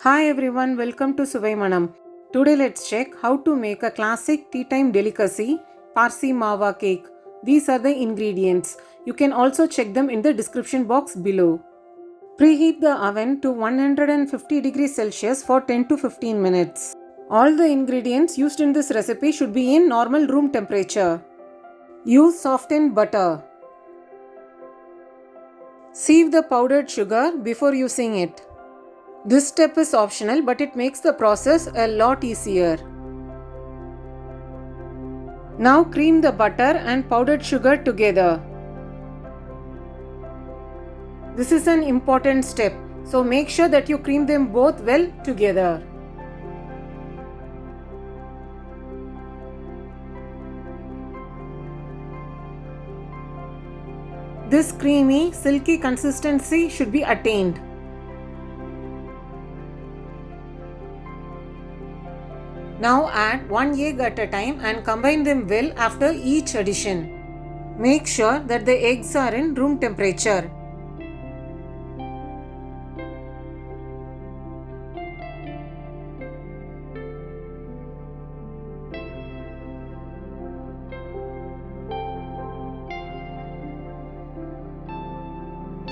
Hi everyone, welcome to Suvai Manam. Today let's check how to make a classic tea time delicacy, Parsi Mawa cake. These are the ingredients. You can also check them in the description box below. Preheat the oven to 150 degrees Celsius for 10 to 15 minutes. All the ingredients used in this recipe should be in normal room temperature. Use softened butter. Sieve the powdered sugar before using it. This step is optional, but it makes the process a lot easier. Now cream the butter and powdered sugar together. This is an important step, so make sure that you cream them both well together. This creamy, silky consistency should be attained. Now add 1 egg at a time and combine them well after each addition. Make sure that the eggs are in room temperature.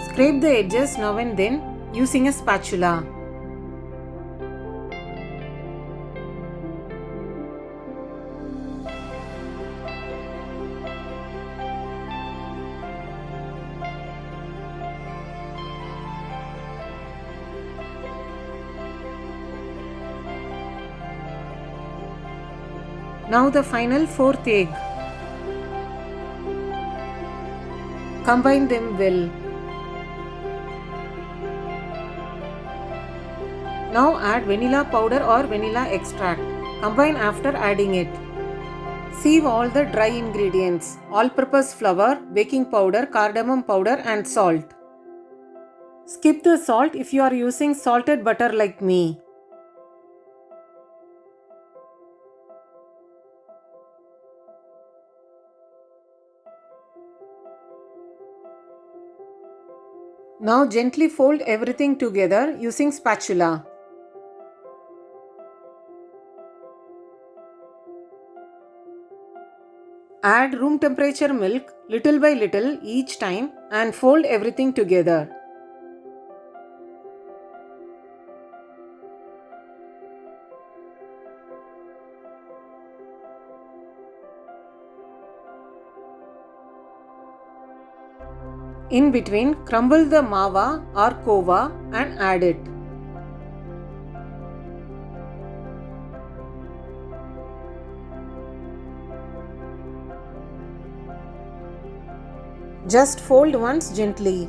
Scrape the edges now and then using a spatula. Now the final fourth egg. Combine them well. Now add vanilla powder or vanilla extract. Combine after adding it. Sieve all the dry ingredients: all-purpose flour, baking powder, cardamom powder and salt. Skip the salt if you are using salted butter like me. Now gently fold everything together using spatula. Add room temperature milk little by little each time and fold everything together. In between, crumble the mawa or kova and add it. Just fold once gently.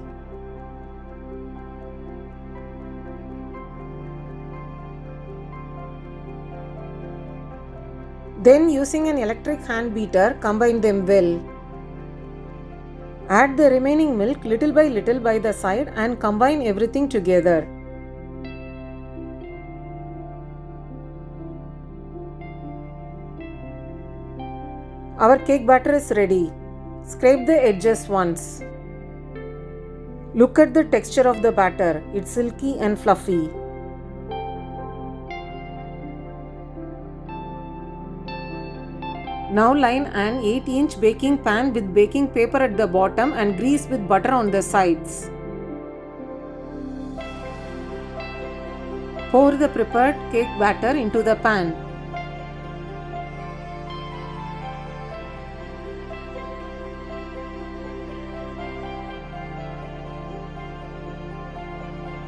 Then using an electric hand beater, combine them well. Add the remaining milk little by the side and combine everything together. Our cake batter is ready. Scrape the edges once. Look at the texture of the batter. It's silky and fluffy. Now line an 8-inch baking pan with baking paper at the bottom and grease with butter on the sides. Pour the prepared cake batter into the pan.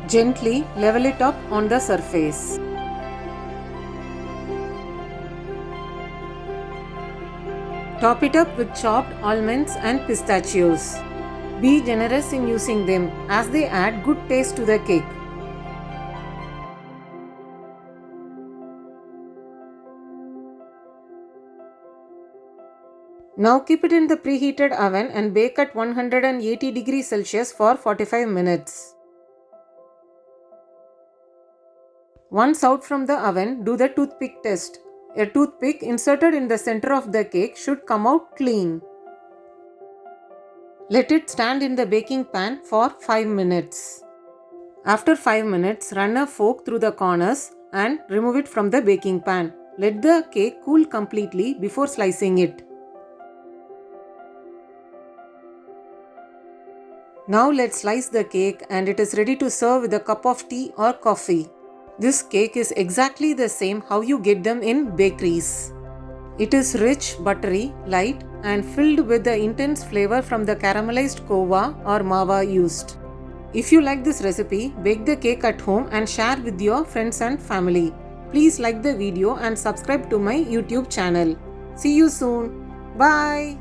Gently level it up on the surface. Top it up with chopped almonds and pistachios. Be generous in using them as they add good taste to the cake. Now keep it in the preheated oven and bake at 180 degrees Celsius for 45 minutes. Once out from the oven, do the toothpick test. A toothpick inserted in the center of the cake should come out clean. Let it stand in the baking pan for 5 minutes. After 5 minutes, run a fork through the corners and remove it from the baking pan. Let the cake cool completely before slicing it. Now let's slice the cake and it is ready to serve with a cup of tea or coffee. This cake is exactly the same how you get them in bakeries. It is rich, buttery, light and filled with the intense flavor from the caramelized kova or mava used. If you like this recipe, bake the cake at home and share with your friends and family. Please like the video and subscribe to my YouTube channel. See you soon. Bye.